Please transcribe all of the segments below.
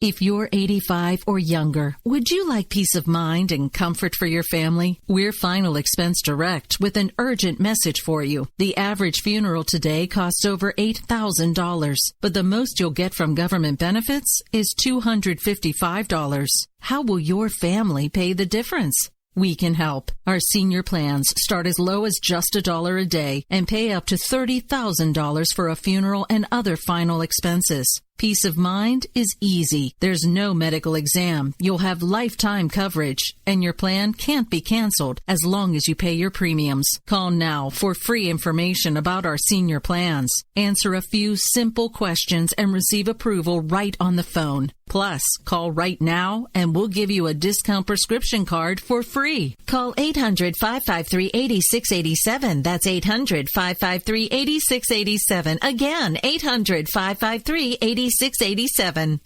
If you're 85 or younger, would you like peace of mind and comfort for your family? We're Final Expense Direct with an urgent message for you. The average funeral today costs over $8,000, but the most you'll get from government benefits is $255. How will your family pay the difference? We can help. Our senior plans start as low as just $1 a day and pay up to $30,000 for a funeral and other final expenses. Peace of mind is easy. There's no medical exam. You'll have lifetime coverage, and your plan can't be canceled as long as you pay your premiums. Call now for free information about our senior plans. Answer a few simple questions and receive approval right on the phone. Plus, call right now and we'll give you a discount prescription card for free. Call 800-553-8687. That's 800-553-8687. Again, 800-553-8687. 687.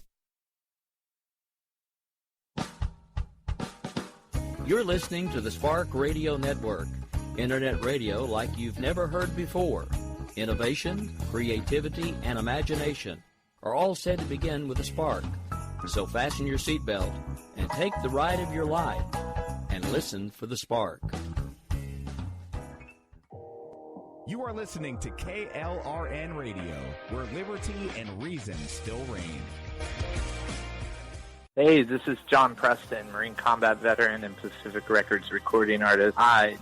You're listening to the Spark Radio Network, internet radio like you've never heard before. Innovation, creativity, and imagination are all said to begin with a spark. So fasten your seatbelt and take the ride of your life and listen for the spark. You are listening to KLRN Radio, where liberty and reason still reign. Hey, this is John Preston, Marine combat veteran and Pacific Records recording artist.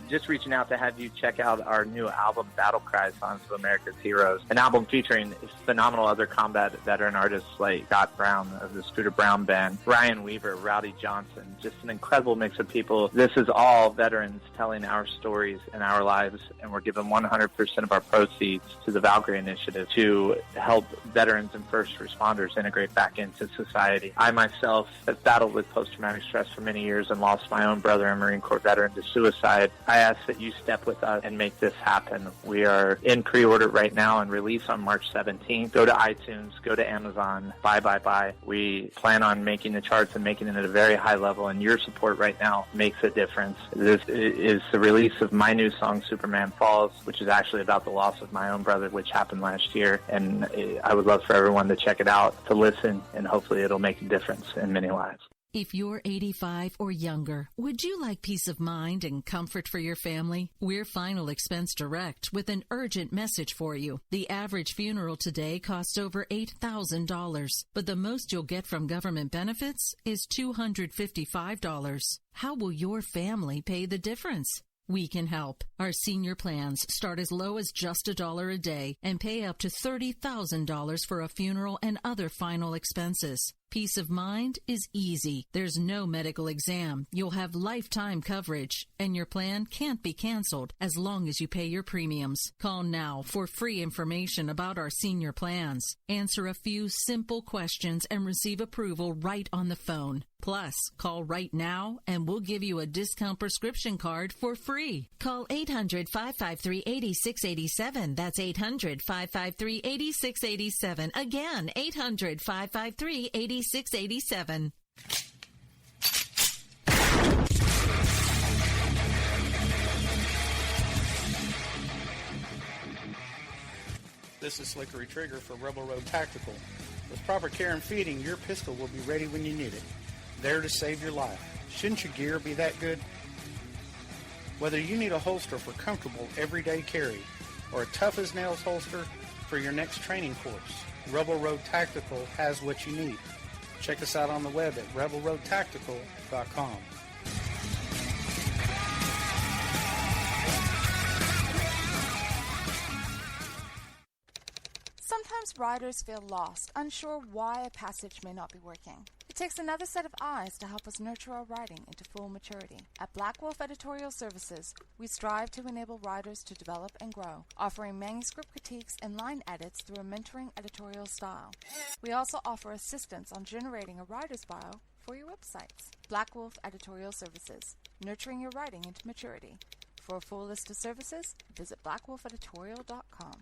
Just reaching out to have you check out our new album, Battle Cry, Songs of America's Heroes, an album featuring phenomenal other combat veteran artists like Scott Brown of the Scooter Brown Band, Brian Weaver, Rowdy Johnson, just an incredible mix of people. This is all veterans telling our stories and our lives, and we're giving 100% of our proceeds to the Valkyrie Initiative to help veterans and first responders integrate back into society. I myself have battled with post-traumatic stress for many years and lost my own brother, a Marine Corps veteran, to suicide. I ask that you step with us and make this happen. We are in pre-order right now and release on March 17th. Go to iTunes, go to Amazon, buy. We plan on making the charts and making it at a very high level, and your support right now makes a difference. This is the release of my new song, Superman Falls, which is actually about the loss of my own brother, which happened last year, and I would love for everyone to check it out, to listen, and hopefully it'll make a difference in many lives. If you're 85 or younger, would you like peace of mind and comfort for your family? We're Final Expense Direct with an urgent message for you. The average funeral today costs over $8,000, but the most you'll get from government benefits is $255. How will your family pay the difference? We can help. Our senior plans start as low as just $1 a day and pay up to $30,000 for a funeral and other final expenses. Peace of mind is easy. There's no medical exam. You'll have lifetime coverage, and your plan can't be canceled as long as you pay your premiums. Call now for free information about our senior plans. Answer a few simple questions and receive approval right on the phone. Plus, call right now and we'll give you a discount prescription card for free. Call 800-553-8687. That's 800-553-8687. Again, 800-553-8687. 687. This is Slickery Trigger for Rebel Road Tactical. With proper care and feeding, your pistol will be ready when you need it. There to save your life. Shouldn't your gear be that good? Whether you need a holster for comfortable everyday carry or a tough-as-nails holster for your next training course, Rebel Road Tactical has what you need. Check us out on the web at rebelroadtactical.com. Sometimes riders feel lost, unsure why a passage may not be working. It takes another set of eyes to help us nurture our writing into full maturity. At Black Wolf Editorial Services, we strive to enable writers to develop and grow, offering manuscript critiques and line edits through a mentoring editorial style. We also offer assistance on generating a writer's bio for your websites. Black Wolf Editorial Services, nurturing your writing into maturity. For a full list of services, visit blackwolfeditorial.com.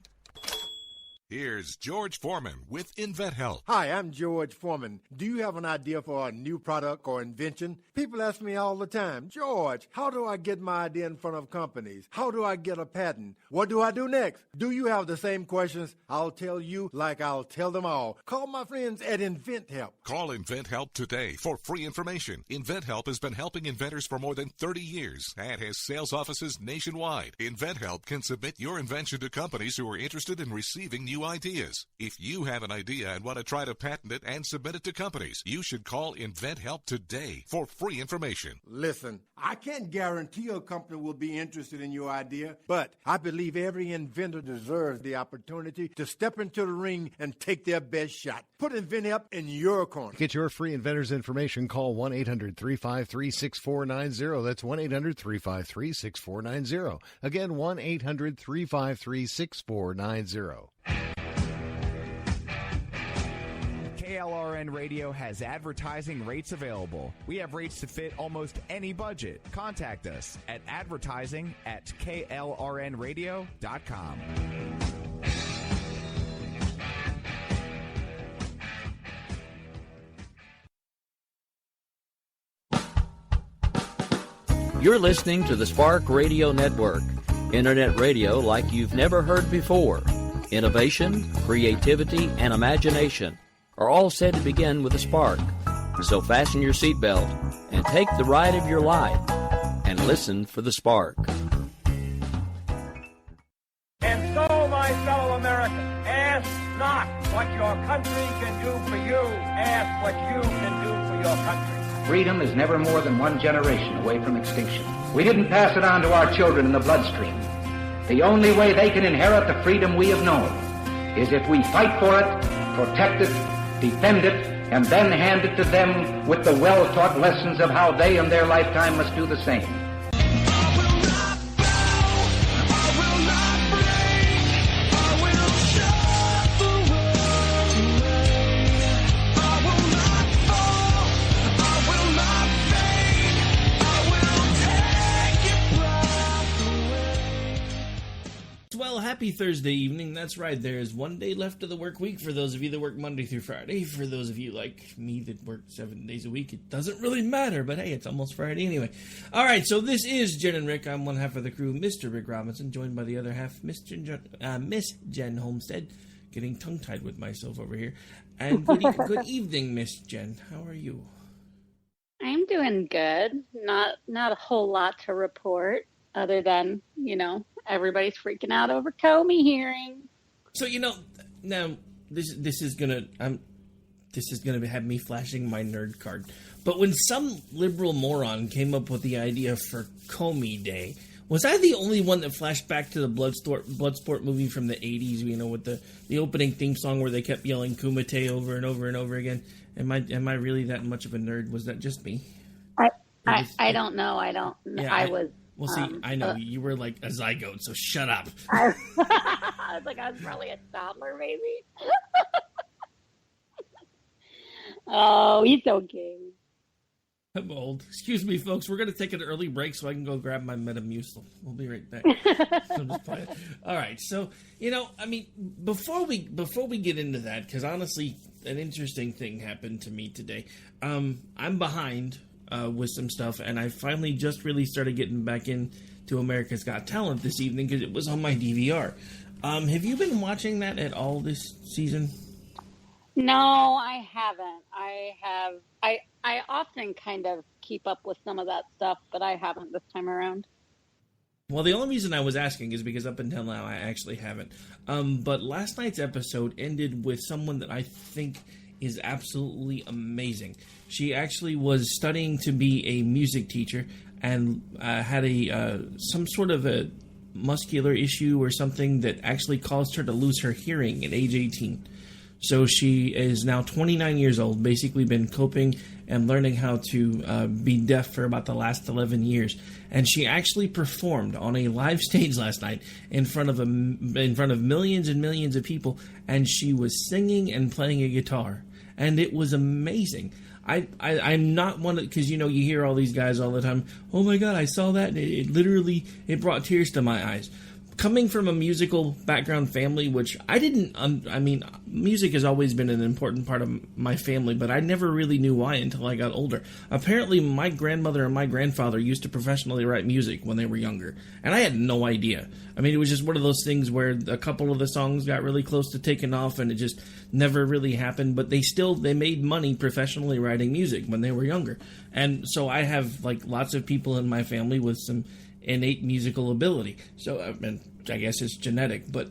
Here's George Foreman with InventHelp. Hi, I'm George Foreman. Do you have an idea for a new product or invention? People ask me all the time, George, how do I get my idea in front of companies? How do I get a patent? What do I do next? Do you have the same questions? I'll tell you like I'll tell them all. Call my friends at InventHelp. Call InventHelp today for free information. InventHelp has been helping inventors for more than 30 years and has sales offices nationwide. InventHelp can submit your invention to companies who are interested in receiving new ideas. If you have an idea and want to try to patent it and submit it to companies, you should call InventHelp today for free information. Listen, I can't guarantee a company will be interested in your idea, but I believe every inventor deserves the opportunity to step into the ring and take their best shot. Put InventHelp in your corner. Get your free inventor's information. Call 1-800-353-6490. That's 1-800-353-6490. Again, 1-800-353-6490. KLRN Radio has advertising rates available. We have rates to fit almost any budget. Contact us at advertising@klrnradio.com. You're listening to the Spark Radio Network, internet radio like you've never heard before. Innovation, creativity, and imagination are all said to begin with a spark. So fasten your seatbelt and take the ride of your life and listen for the spark. And so, my fellow Americans, ask not what your country can do for you, ask what you can do for your country. Freedom is never more than one generation away from extinction. We didn't pass it on to our children in the bloodstream. The only way they can inherit the freedom we have known is if we fight for it, protect it, defend it, and then hand it to them with the well-taught lessons of how they in their lifetime must do the same. Well, happy Thursday evening. That's right. There is one day left of the work week for those of you that work Monday through Friday. For those of you like me that work 7 days a week, it doesn't really matter. But hey, it's almost Friday anyway. All right, so this is Jenn and Rick. I'm one half of the crew, Mr. Rick Robinson, joined by the other half, Miss Jenn Homestead. Getting tongue-tied with myself over here. And good evening, Miss Jenn. How are you? I'm doing good. Not a whole lot to report other than, everybody's freaking out over Comey hearing. So, now this is gonna have me flashing my nerd card. But when some liberal moron came up with the idea for Comey Day, was I the only one that flashed back to the Bloodsport movie from the 80s, with the opening theme song where they kept yelling Kumite over and over and over again? Am I really that much of a nerd? Was that just me? I don't know. I don't. Yeah, I was. Well, see, I know you were like a zygote, so shut up. I was like, I was probably a toddler, maybe. Oh, he's okay. I'm old. Excuse me, folks. We're going to take an early break so I can go grab my Metamucil. We'll be right back. So just play it. All right. So, before we get into that, because honestly, an interesting thing happened to me today. I'm behind with some stuff, and I finally just really started getting back into America's Got Talent this evening because it was on my DVR. Have you been watching that at all this season? No, I haven't. I often kind of keep up with some of that stuff, but I haven't this time around. Well, the only reason I was asking is because up until now I actually haven't. But last night's episode ended with someone that I think is absolutely amazing. She actually was studying to be a music teacher and had some sort of a muscular issue or something that actually caused her to lose her hearing at age 18. So she is now 29 years old, basically been coping and learning how to be deaf for about the last 11 years. And she actually performed on a live stage last night in front of millions and millions of people, and she was singing and playing a guitar. And it was amazing. I'm not one of, because you hear all these guys all the time, oh my God, I saw that, and it brought tears to my eyes. coming from a musical background family, which I didn't, music has always been an important part of my family, but I never really knew why until I got older. Apparently, my grandmother and my grandfather used to professionally write music when they were younger, and I had no idea. I mean, it was just one of those things where a couple of the songs got really close to taking off, and it just never really happened, but they made money professionally writing music when they were younger. And so I have, like, lots of people in my family with some innate musical ability. So, I guess it's genetic, but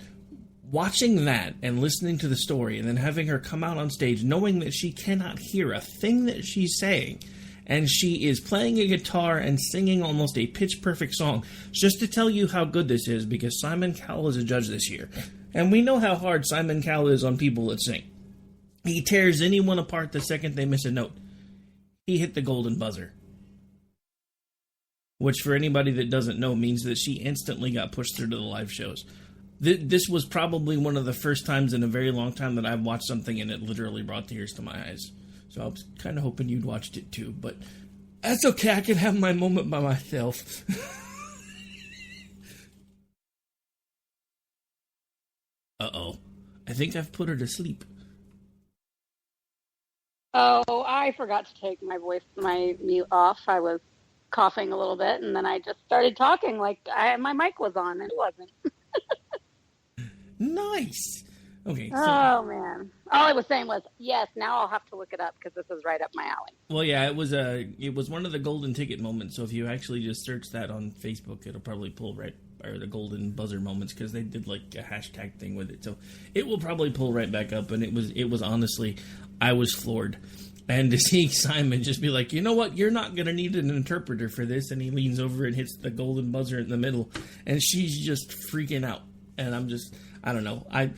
watching that and listening to the story and then having her come out on stage knowing that she cannot hear a thing that she's saying, and she is playing a guitar and singing almost a pitch-perfect song, just to tell you how good this is, because Simon Cowell is a judge this year. And we know how hard Simon Cowell is on people that sing. He tears anyone apart the second they miss a note. He hit the golden buzzer. Which, for anybody that doesn't know, means that she instantly got pushed through to the live shows. This was probably one of the first times in a very long time that I've watched something and it literally brought tears to my eyes. So I was kind of hoping you'd watched it too, but that's okay, I can have my moment by myself. Uh-oh. I think I've put her to sleep. Oh, I forgot to take my mute off. I was coughing a little bit, and then I just started talking like my mic was on, and it wasn't. Nice. Okay. So, oh, man. All I was saying was, yes, now I'll have to look it up, because this is right up my alley. Well, yeah, it was one of the golden ticket moments, so if you actually just search that on Facebook, it'll probably pull right, or the golden buzzer moments, because they did like a hashtag thing with it, so it will probably pull right back up, and it was honestly, I was floored. And to see Simon just be like, you know what, you're not going to need an interpreter for this. And he leans over and hits the golden buzzer in the middle. And she's just freaking out. And I'm just, I don't know. I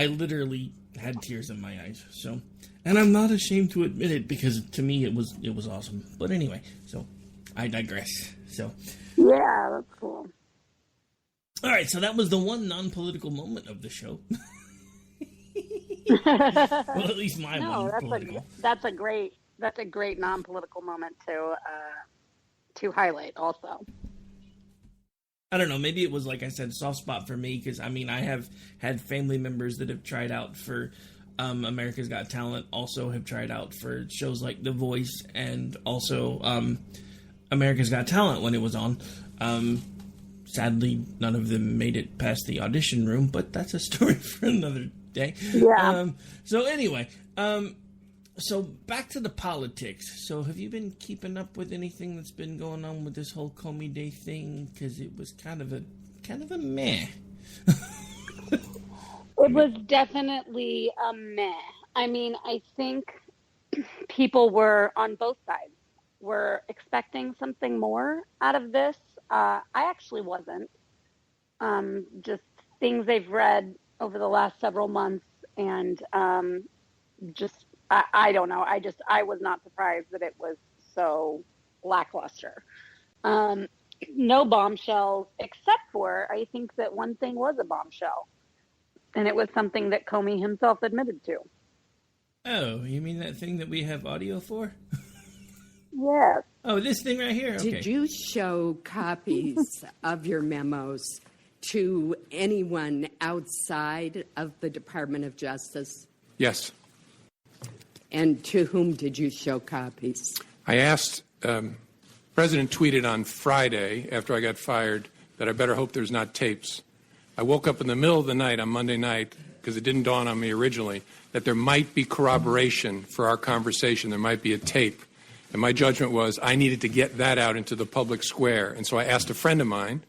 literally had tears in my eyes. So, and I'm not ashamed to admit it, because to me it was awesome. But anyway, so I digress. So yeah, that's cool. All right, so that was the one non-political moment of the show. Well, at least my one. That's a great non-political moment to highlight. Also, I don't know. Maybe it was, like I said, a soft spot for me, because I have had family members that have tried out for America's Got Talent. Also, have tried out for shows like The Voice, and also America's Got Talent when it was on. Sadly, none of them made it past the audition room, but that's a story for another day. Yeah. So anyway, so back to the politics. So have you been keeping up with anything that's been going on with this whole Comey Day thing? Because it was kind of a meh. It was definitely a meh. I mean, I think people were on both sides. Were expecting something more out of this. I actually wasn't. Just things they've read over the last several months, and I don't know. I was not surprised that it was so lackluster. No bombshells, except for, I think that one thing was a bombshell, and it was something that Comey himself admitted to. Oh, you mean that thing that we have audio for? Yes. Oh, this thing right here? Okay. Did you show copies of your memos to anyone outside of the Department of Justice? Yes. And to whom did you show copies? I asked, President tweeted on Friday after I got fired that I better hope there's not tapes. I woke up in the middle of the night on Monday night, because it didn't dawn on me originally, that there might be corroboration for our conversation. There might be a tape. And my judgment was I needed to get that out into the public square. And so I asked a friend of mine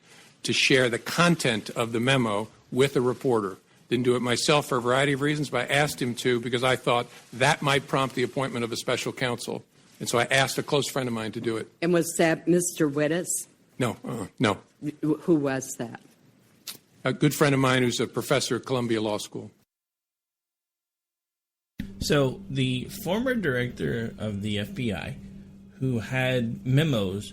to share the content of the memo with a reporter. Didn't do it myself for a variety of reasons, but I asked him to because I thought that might prompt the appointment of a special counsel. And so I asked a close friend of mine to do it. And was that Mr. Wittes? No, no. Who was that? A good friend of mine who's a professor at Columbia Law School. So the former director of the FBI, who had memos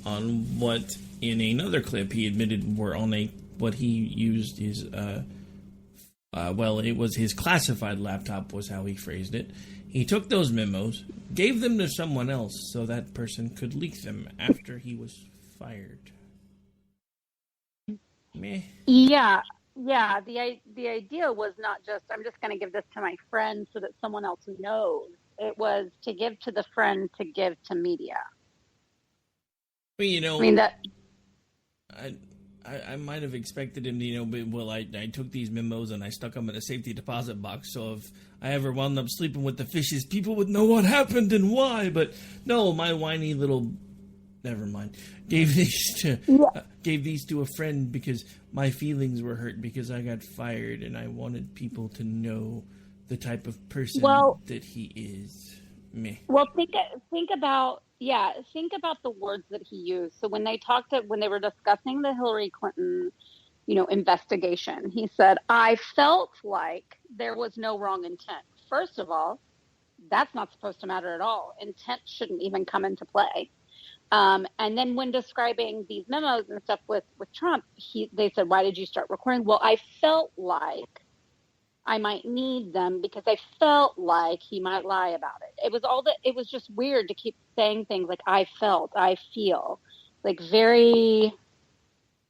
on what, in another clip, he admitted were on what he used his, it was his classified laptop, was how he phrased it. He took those memos, gave them to someone else so that person could leak them after he was fired. meh. Yeah. Yeah. The idea was not just, I'm just going to give this to my friend so that someone else knows. It was to give to the friend to give to media. Well, you know, I mean, that. I might have expected him to, you know, but, well, I took these memos and I stuck them in a safety deposit box, so if I ever wound up sleeping with the fishes, people would know what happened and why. But no, my whiny little, never mind, gave these to a friend because my feelings were hurt because I got fired and I wanted people to know the type of person that he is. Meh. Well, think about the words that he used. So when they were discussing the Hillary Clinton, investigation, he said, "I felt like there was no wrong intent." First of all, that's not supposed to matter at all. Intent shouldn't even come into play. And then when describing these memos and stuff with Trump, they said, "Why did you start recording?" Well, I felt like I might need them because I felt like he might lie about it. It was just weird to keep saying things like I felt, I feel, like very,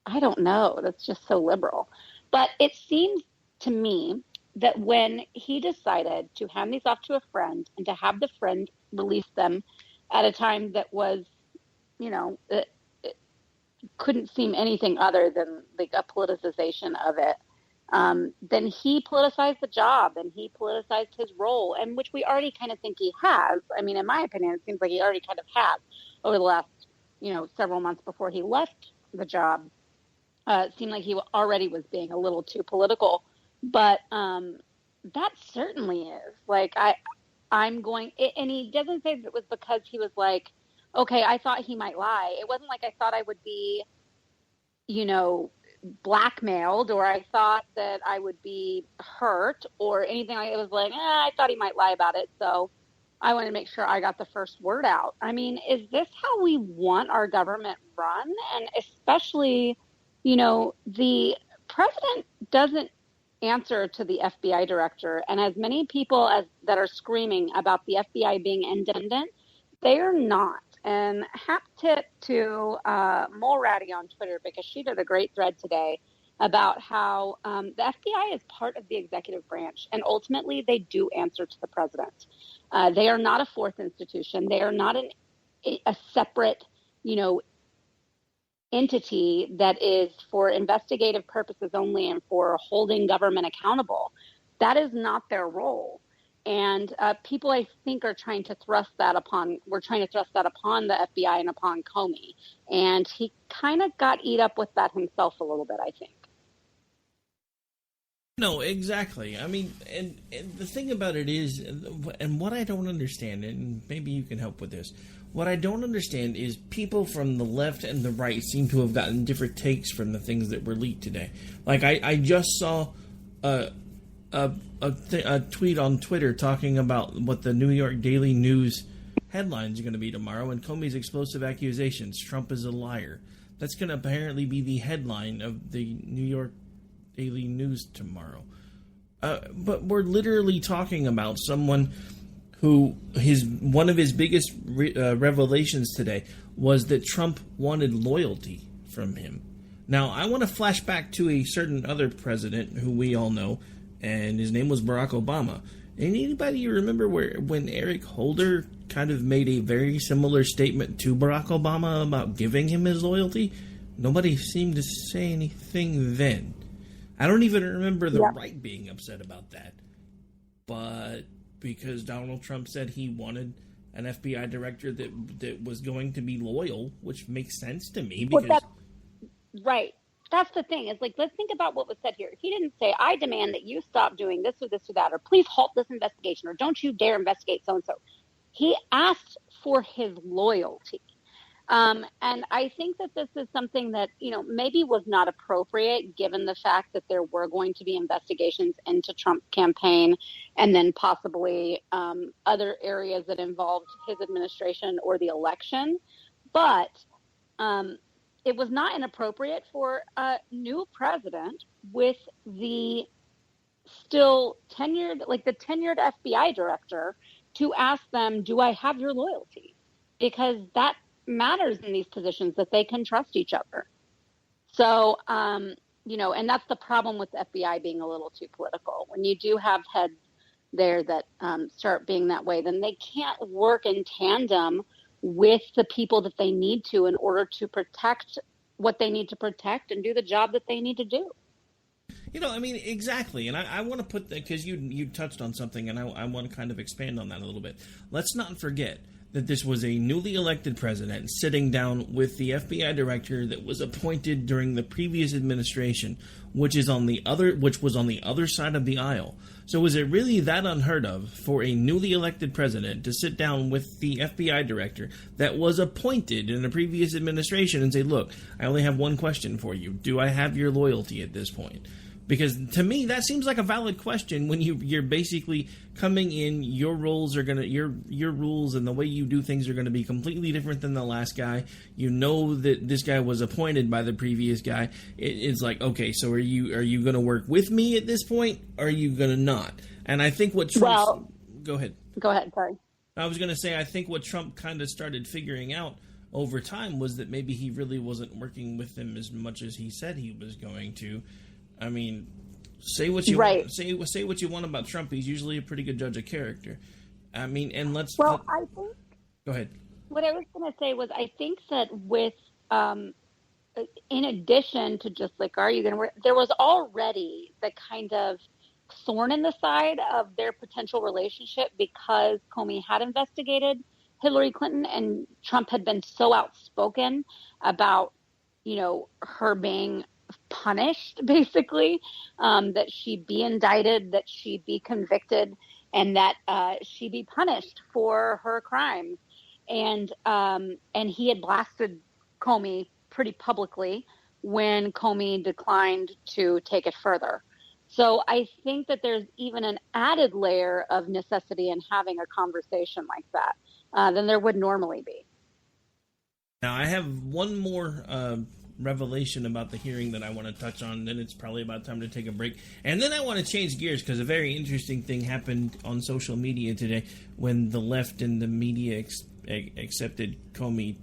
I don't know. That's just so liberal. But it seems to me that when he decided to hand these off to a friend and to have the friend release them at a time that was, it couldn't seem anything other than like a politicization of it, then he politicized the job and he politicized his role, and which we already kind of think he has. I mean, in my opinion, it seems like he already kind of has over the last, several months before he left the job. It seemed like he already was being a little too political, but that certainly is. Like, I'm going, and he doesn't say that it was because he was like, okay, I thought he might lie. It wasn't like I thought I would be, blackmailed, or I thought that I would be hurt or anything. It was like, I thought he might lie about it, so I wanted to make sure I got the first word out. I mean, is this how we want our government run? And especially, the president doesn't answer to the FBI director, and as many people as that are screaming about the FBI being independent, they are not. And hat tip to Mole Ratty on Twitter, because she did a great thread today about how the FBI is part of the executive branch, and ultimately they do answer to the president. They are not a fourth institution. They are not a separate, entity that is for investigative purposes only and for holding government accountable. That is not their role. And people, I think, are trying to thrust that upon. We're trying to thrust that upon the FBI and upon Comey, and he kind of got eat up with that himself a little bit, I think. No, exactly. I mean, and the thing about it is, and what I don't understand, and maybe you can help with this. What I don't understand is people from the left and the right seem to have gotten different takes from the things that were leaked today. Like I just saw a tweet on Twitter talking about what the New York Daily News headlines are going to be tomorrow, and Comey's explosive accusations, Trump is a liar. That's going to apparently be the headline of the New York Daily News tomorrow. But we're literally talking about someone who one of his biggest revelations today was that Trump wanted loyalty from him. Now, I want to flash back to a certain other president who we all know, and his name was Barack Obama. And anybody remember when Eric Holder kind of made a very similar statement to Barack Obama about giving him his loyalty? Nobody seemed to say anything then. I don't even remember the right being upset about that. But because Donald Trump said he wanted an FBI director that was going to be loyal, which makes sense to me. Because right. That's the thing. Is like, let's think about what was said here. He didn't say, I demand that you stop doing this or this or that, or please halt this investigation, or don't you dare investigate so-and-so. He asked for his loyalty. And I think that this is something that, maybe was not appropriate given the fact that there were going to be investigations into Trump's campaign and then possibly other areas that involved his administration or the election. But it was not inappropriate for a new president with the still tenured FBI director to ask them, do I have your loyalty? Because that matters in these positions, that they can trust each other. So and that's the problem with the FBI being a little too political. When you do have heads there that start being that way, then they can't work in tandem with the people that they need to in order to protect what they need to protect and do the job that they need to do. Exactly. And I want to put that, because you touched on something, and I want to kind of expand on that a little bit. Let's not forget that this was a newly elected president sitting down with the FBI director that was appointed during the previous administration, which was on the other side of the aisle. So is it really that unheard of for a newly elected president to sit down with the FBI director that was appointed in a previous administration and say, look, I only have one question for you. Do I have your loyalty at this point? Because to me, that seems like a valid question when you're basically coming in. Your rules are your rules and the way you do things are gonna be completely different than the last guy. You know that this guy was appointed by the previous guy. It's like, okay, so are you gonna work with me at this point? Or are you gonna not? And I think what Trump. Go ahead. Go ahead. Sorry. I was gonna say, I think what Trump kind of started figuring out over time was that maybe he really wasn't working with them as much as he said he was going to. I mean, say what you want, say what you want about Trump. He's usually a pretty good judge of character. I mean, and I think. Go ahead. What I was going to say was, I think that with, in addition to just like, are you going to work? There was already the kind of thorn in the side of their potential relationship because Comey had investigated Hillary Clinton and Trump had been so outspoken about, her being punished, basically, that she be indicted, that she be convicted, and that she be punished for her crimes. And he had blasted Comey pretty publicly when Comey declined to take it further. So I think that there's even an added layer of necessity in having a conversation like that than there would normally be. Now, I have one more revelation about the hearing that I want to touch on, then it's probably about time to take a break. And then I want to change gears because a very interesting thing happened on social media today when the left and the media expected Comey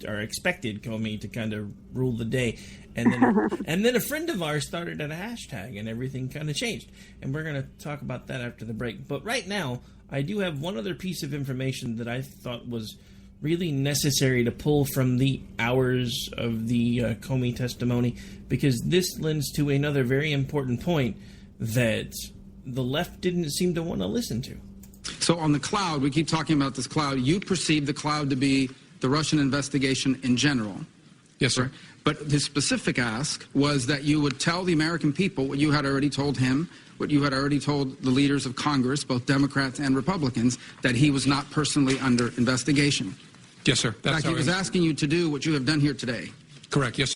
to kind of rule the day. And then and then a friend of ours started at a hashtag and everything kind of changed. And we're going to talk about that after the break. But right now, I do have one other piece of information that I thought was really necessary to pull from the hours of the Comey testimony, because this lends to another very important point that the left didn't seem to want to listen to. So on the cloud, we keep talking about this cloud. You perceive the cloud to be the Russian investigation in general. Yes, sir. But the specific ask was that you would tell the American people what you had already told him, what you had already told the leaders of Congress, both Democrats and Republicans, that he was not personally under investigation. Yes, sir. In fact, he was asking you to do what you have done here today. Correct, yes, sir.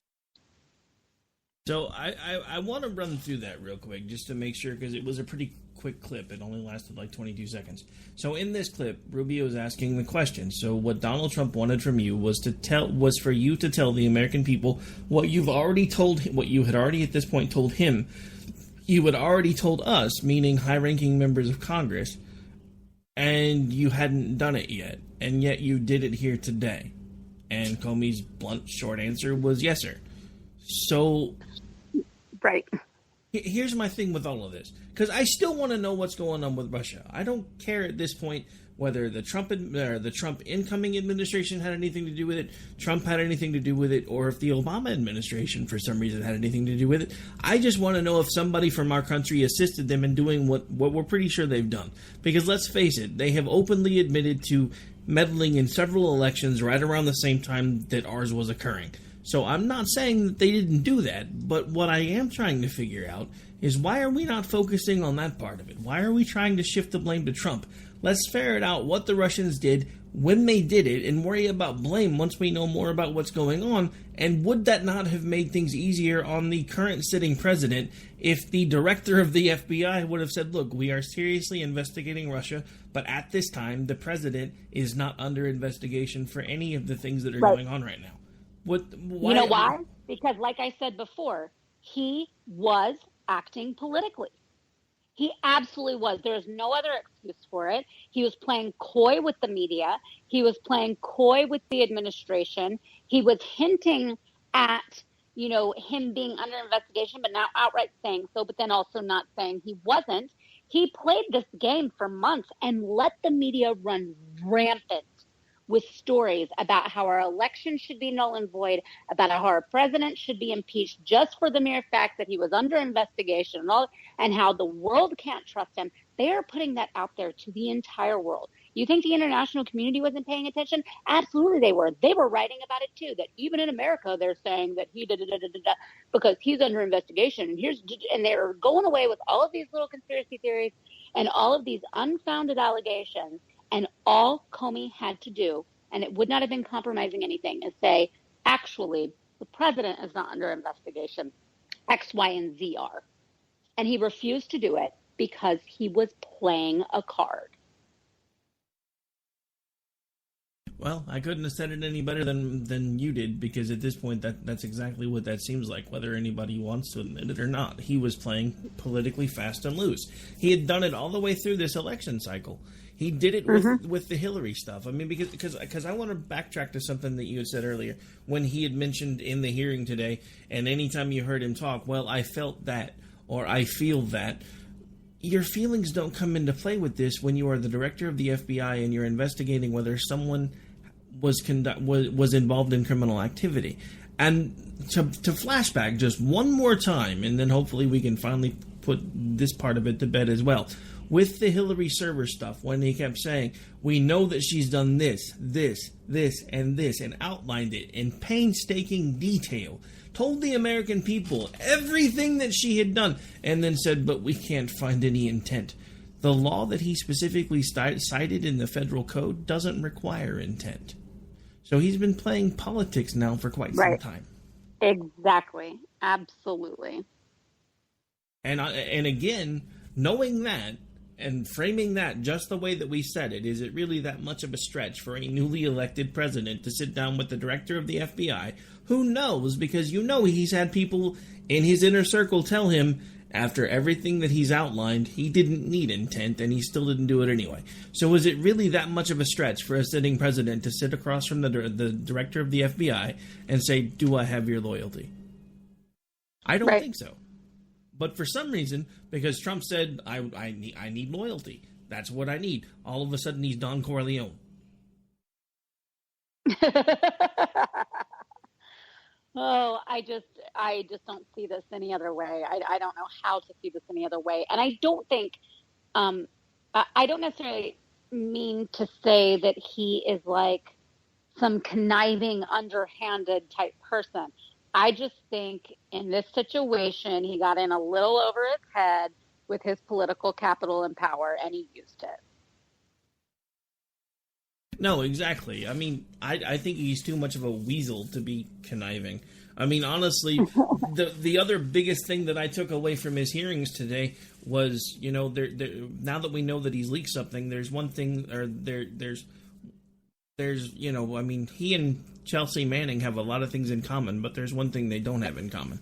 So I want to run through that real quick just to make sure, because it was a pretty quick clip. It only lasted like 22 seconds. So in this clip, Rubio is asking the question. So what Donald Trump wanted from you was for you to tell the American people what you've already told him, what you had already at this point told him. You had already told us, meaning high-ranking members of Congress, and you hadn't done it yet, and yet you did it here today. And Comey's blunt, short answer was yes, sir. So, right. Here's my thing with all of this, because I still want to know what's going on with Russia. I don't care at this point whether the Trump incoming administration had anything to do with it, Trump had anything to do with it, or if the Obama administration for some reason had anything to do with it. I just want to know if somebody from our country assisted them in doing what we're pretty sure they've done. Because let's face it, they have openly admitted to meddling in several elections right around the same time that ours was occurring. So I'm not saying that they didn't do that, but what I am trying to figure out is why are we not focusing on that part of it? Why are we trying to shift the blame to Trump? Let's ferret out what the Russians did, when they did it, and worry about blame once we know more about what's going on. And would that not have made things easier on the current sitting president if the director of the FBI would have said, look, we are seriously investigating Russia, but at this time, the president is not under investigation for any of the things that are going on right now. Why? You know why? Because like I said before, he was acting politically. He absolutely was. There's no other excuse for it. He was playing coy with the media. He was playing coy with the administration. He was hinting at, him being under investigation, but now outright saying so, but then also not saying he wasn't. He played this game for months and let the media run rampant with stories about how our election should be null and void, about how our president should be impeached just for the mere fact that he was under investigation and how the world can't trust him. They are putting that out there to the entire world. You think the international community wasn't paying attention? Absolutely they were. They were writing about it too, that even in America they're saying that he did because he's under investigation. And they're going away with all of these little conspiracy theories and all of these unfounded allegations. And all Comey had to do, and it would not have been compromising anything, is say, actually, the president is not under investigation. X, Y, and Z are. And he refused to do it because he was playing a card. Well, I couldn't have said it any better than you did, because at this point that's exactly what that seems like, whether anybody wants to admit it or not. He was playing politically fast and loose. He had done it all the way through this election cycle. He did it with the Hillary stuff. I mean, because I want to backtrack to something that you had said earlier when he had mentioned in the hearing today, and anytime you heard him talk, well, I felt that, or I feel that. Your feelings don't come into play with this when you are the director of the FBI and you're investigating whether someone was involved in criminal activity. And to flashback just one more time, and then hopefully we can finally put this part of it to bed as well. With the Hillary server stuff, when he kept saying, we know that she's done this, and this, and outlined it in painstaking detail, told the American people everything that she had done, and then said, but we can't find any intent. The law that he specifically cited in the federal code doesn't require intent. So he's been playing politics now for quite some time. Exactly. Absolutely. And again, knowing that, and framing that just the way that we said it, is it really that much of a stretch for a newly elected president to sit down with the director of the FBI, who knows, because he's had people in his inner circle tell him, after everything that he's outlined, he didn't need intent, and he still didn't do it anyway. So is it really that much of a stretch for a sitting president to sit across from the director of the FBI and say, do I have your loyalty? I don't think so. But for some reason, because Trump said, I need loyalty. That's what I need. All of a sudden, he's Don Corleone. I just don't see this any other way. I don't know how to see this any other way. And I don't think, I don't necessarily mean to say that he is like some conniving, underhanded type person. I just think in this situation, he got in a little over his head with his political capital and power, and he used it. No, exactly. I mean, I think he's too much of a weasel to be conniving. I mean, honestly, the other biggest thing that I took away from his hearings today was, now that we know that he's leaked something, there's one thing, or there's he and Chelsea Manning have a lot of things in common, but there's one thing they don't have in common.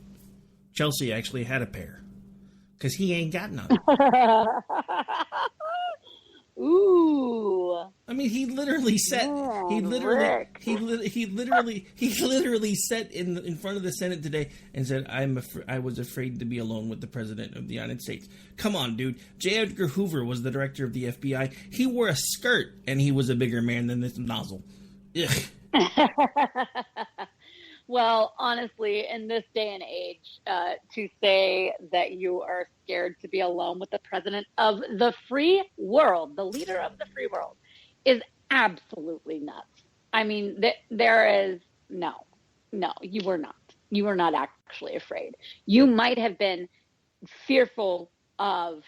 Chelsea actually had a pair, because he ain't got none. Ooh. I mean, he literally sat. He literally sat in front of the Senate today and said, I was afraid to be alone with the President of the United States." Come on, dude. J. Edgar Hoover was the director of the FBI. He wore a skirt, and he was a bigger man than this nozzle. Ugh. Well, honestly, in this day and age, to say that you are scared to be alone with the president of the free world, the leader of the free world, is absolutely nuts. I mean, there is no, you were not. You were not actually afraid. You might have been fearful of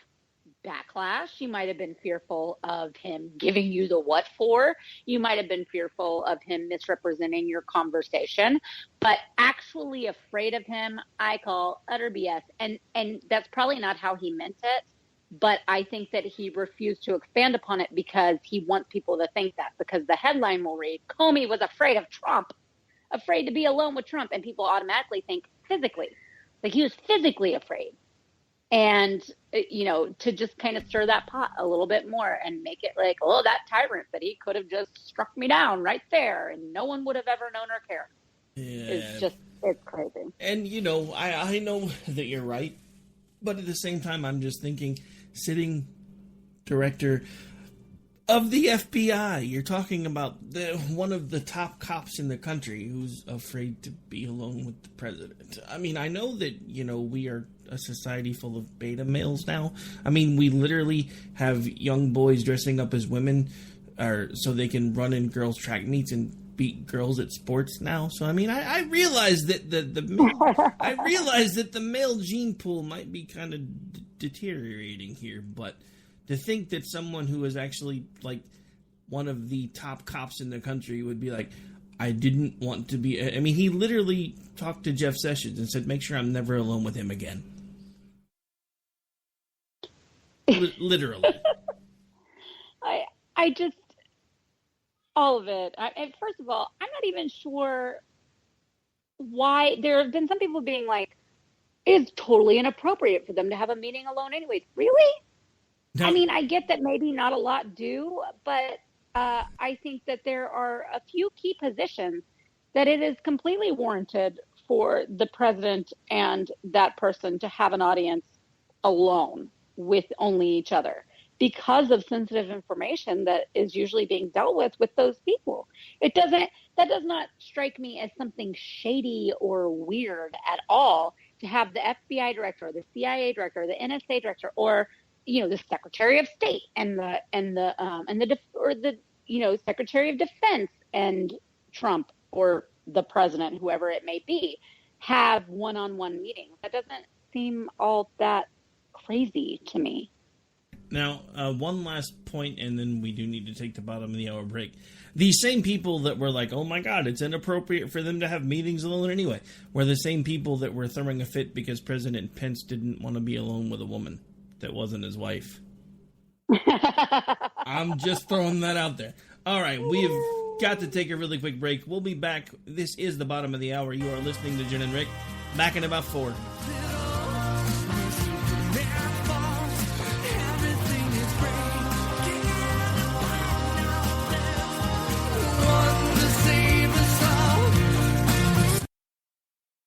backlash. You might have been fearful of him giving you the what for. You might have been fearful of him misrepresenting your conversation, but actually afraid of him, I call utter BS. And that's probably not how he meant it, but I think that he refused to expand upon it because he wants people to think that, because the headline will read, Comey was afraid of Trump, afraid to be alone with Trump. And people automatically think physically, like he was physically afraid. And, to just kind of stir that pot a little bit more and make it like, oh, that tyrant, that he could have just struck me down right there and no one would have ever known or cared. Yeah. It's just It's crazy. And, I know that you're right, but at the same time, I'm just thinking, sitting director of the FBI, you're talking about one of the top cops in the country who's afraid to be alone with the president. I mean, I know that, we are a society full of beta males now. I mean, we literally have young boys dressing up as women so they can run in girls' track meets and beat girls at sports now. So I mean, I realize that the male gene pool might be kind of deteriorating here, but to think that someone who is actually like one of the top cops in the country would be like, I didn't want to be. I mean, he literally talked to Jeff Sessions and said, "Make sure I'm never alone with him again." Literally. I just. All of it. First of all, I'm not even sure why. There have been some people being like, it's totally inappropriate for them to have a meeting alone anyways. Really? No. I mean, I get that maybe not a lot do, but I think that there are a few key positions that it is completely warranted for the president and that person to have an audience alone with only each other, because of sensitive information that is usually being dealt with those people. That does not strike me as something shady or weird at all to have the FBI director, the CIA director, the NSA director, or the Secretary of State and the Secretary of Defense and Trump or the president, whoever it may be, have one-on-one meetings. That doesn't seem all that crazy to me. Now, one last point, and then we do need to take the bottom of the hour break. These same people that were like, oh my God, it's inappropriate for them to have meetings alone anyway, were the same people that were throwing a fit because President Pence didn't want to be alone with a woman that wasn't his wife. I'm just throwing that out there. All right, we've got to take a really quick break. We'll be back. This is the bottom of the hour. You are listening to Jenn and Rick. Back in about 4.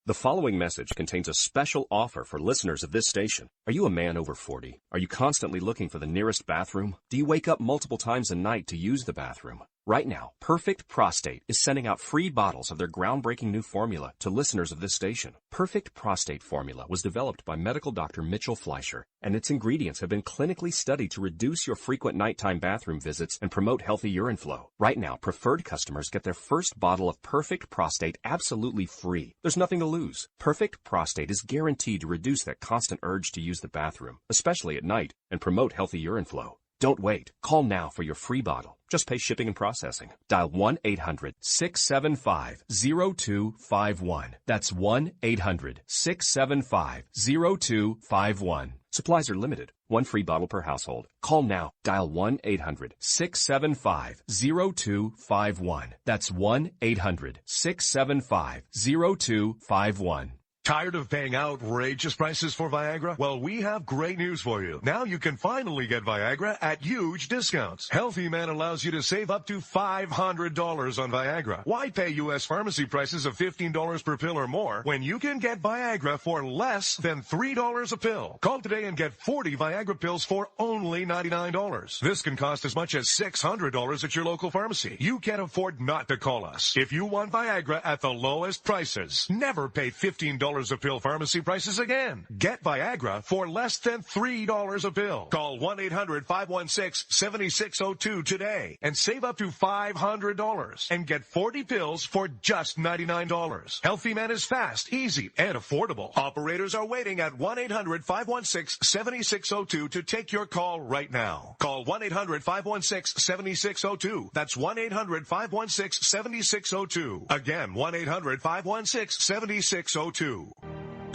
The following message contains a special offer for listeners of this station. Are you a man over 40? Are you constantly looking for the nearest bathroom? Do you wake up multiple times a night to use the bathroom? Right now, Perfect Prostate is sending out free bottles of their groundbreaking new formula to listeners of this station. Perfect Prostate Formula was developed by medical doctor Mitchell Fleischer, and its ingredients have been clinically studied to reduce your frequent nighttime bathroom visits and promote healthy urine flow. Right now, preferred customers get their first bottle of Perfect Prostate absolutely free. There's nothing to lose. Perfect Prostate is guaranteed to reduce that constant urge to use the bathroom, especially at night, and promote healthy urine flow. Don't wait. Call now for your free bottle. Just pay shipping and processing. Dial 1-800-675-0251. That's 1-800-675-0251. Supplies are limited. One free bottle per household. Call now. Dial 1-800-675-0251. That's 1-800-675-0251. Tired of paying outrageous prices for Viagra? Well, we have great news for you. Now you can finally get Viagra at huge discounts. Healthy Man allows you to save up to $500 on Viagra. Why pay U.S. pharmacy prices of $15 per pill or more when you can get Viagra for less than $3 a pill? Call today and get 40 Viagra pills for only $99. This can cost as much as $600 at your local pharmacy. You can't afford not to call us. If you want Viagra at the lowest prices, never pay $15 a pill pharmacy prices again. Get Viagra for less than $3 a pill. Call 1-800-516-7602 today and save up to $500 and get 40 pills for just $99. Healthy Man is fast, easy, and affordable. Operators are waiting at 1-800-516-7602 to take your call right now. Call 1-800-516-7602. That's 1-800-516-7602. Again, 1-800-516-7602.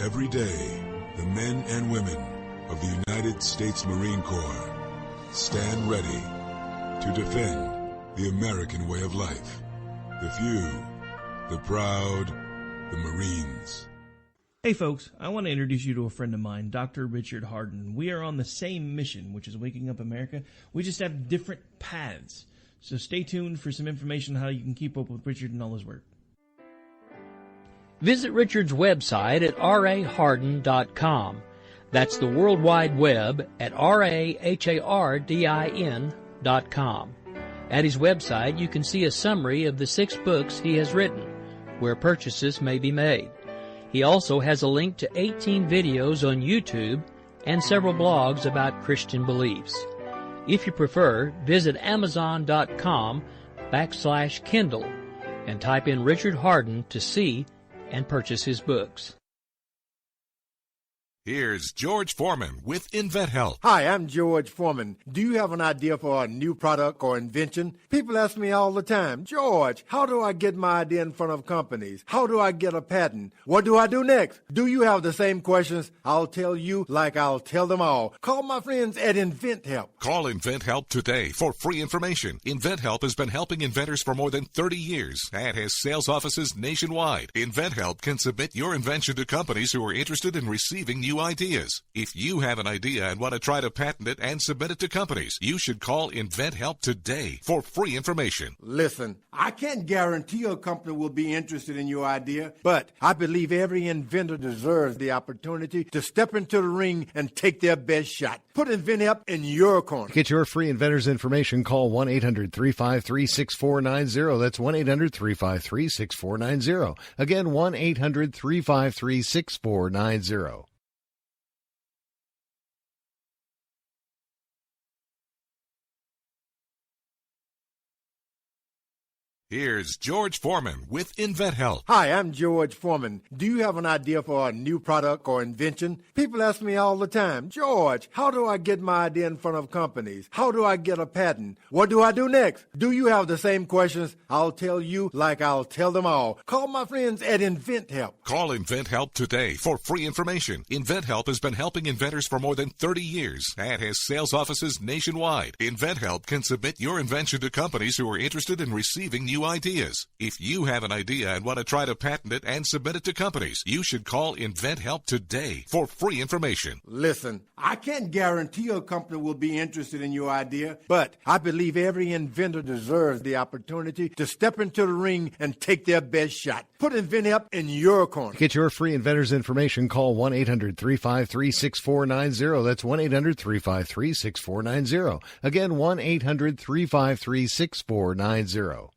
Every day, the men and women of the United States Marine Corps stand ready to defend the American way of life. The few, the proud, the Marines. Hey folks, I want to introduce you to a friend of mine, Dr. Richard Harden. We are on the same mission, which is waking up America. We just have different paths. So stay tuned for some information on how you can keep up with Richard and all his work. Visit Richard's website at rahardin.com. That's the World Wide Web at rahardin.com. At his website, you can see a summary of the 6 books he has written, where purchases may be made. He also has a link to 18 videos on YouTube and several blogs about Christian beliefs. If you prefer, visit Amazon.com/Kindle and type in Richard Hardin to see and purchase his books. Here's George Foreman with InventHelp. Hi, I'm George Foreman. Do you have an idea for a new product or invention? People ask me all the time, George, how do I get my idea in front of companies? How do I get a patent? What do I do next? Do you have the same questions? I'll tell you like I'll tell them all. Call my friends at InventHelp. Call InventHelp today for free information. InventHelp has been helping inventors for more than 30 years and has sales offices nationwide. InventHelp can submit your invention to companies who are interested in receiving new ideas. If you have an idea and want to try to patent it and submit it to companies, you should call InventHelp today for free information. Listen, I can't guarantee a company will be interested in your idea, but I believe every inventor deserves the opportunity to step into the ring and take their best shot. Put InventHelp in your corner. To get your free inventor's information, call 1-800-353-6490. That's 1-800-353-6490. Again, 1-800-353-6490. Here's George Foreman with InventHelp. Hi, I'm George Foreman. Do you have an idea for a new product or invention? People ask me all the time, George, how do I get my idea in front of companies? How do I get a patent? What do I do next? Do you have the same questions? I'll tell you like I'll tell them all. Call my friends at InventHelp. Call InventHelp today for free information. InventHelp has been helping inventors for more than 30 years and has sales offices nationwide. InventHelp can submit your invention to companies who are interested in receiving new ideas. If you have an idea and want to try to patent it and submit it to companies, you should call InventHelp today for free information. Listen, I can't guarantee a company will be interested in your idea, but I believe every inventor deserves the opportunity to step into the ring and take their best shot. Put InventHelp in your corner. To get your free inventor's information, call 1-800-353-6490. That's 1-800-353-6490. Again, 1-800-353-6490.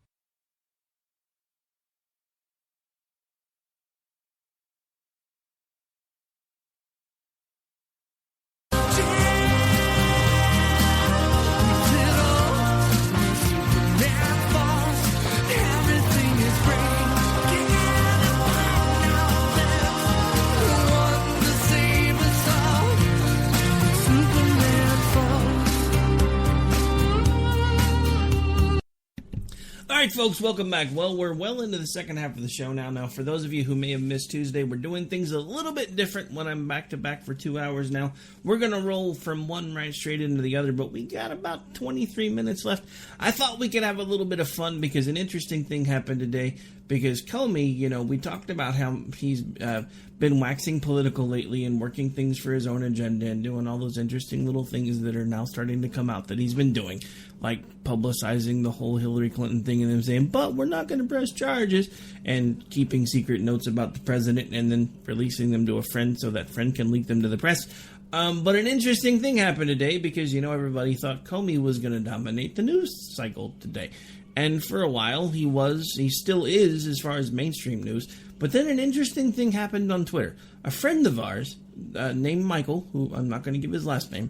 All right, folks, welcome back. Well, we're well into the second half of the show now. Now, for those of you who may have missed Tuesday, we're doing things a little bit different when I'm back-to-back for 2 hours now. We're going to roll from one right straight into the other, but we got about 23 minutes left. I thought we could have a little bit of fun because an interesting thing happened today. Because Comey, you know, we talked about how he's been waxing political lately and working things for his own agenda and doing all those interesting little things that are now starting to come out that he's been doing. Like publicizing the whole Hillary Clinton thing and them saying, but we're not going to press charges, and keeping secret notes about the president and then releasing them to a friend so that friend can leak them to the press. But an interesting thing happened today because, you know, everybody thought Comey was going to dominate the news cycle today. And for a while, he still is as far as mainstream news. But then an interesting thing happened on Twitter. A friend of ours, named Michael, who I'm not going to give his last name,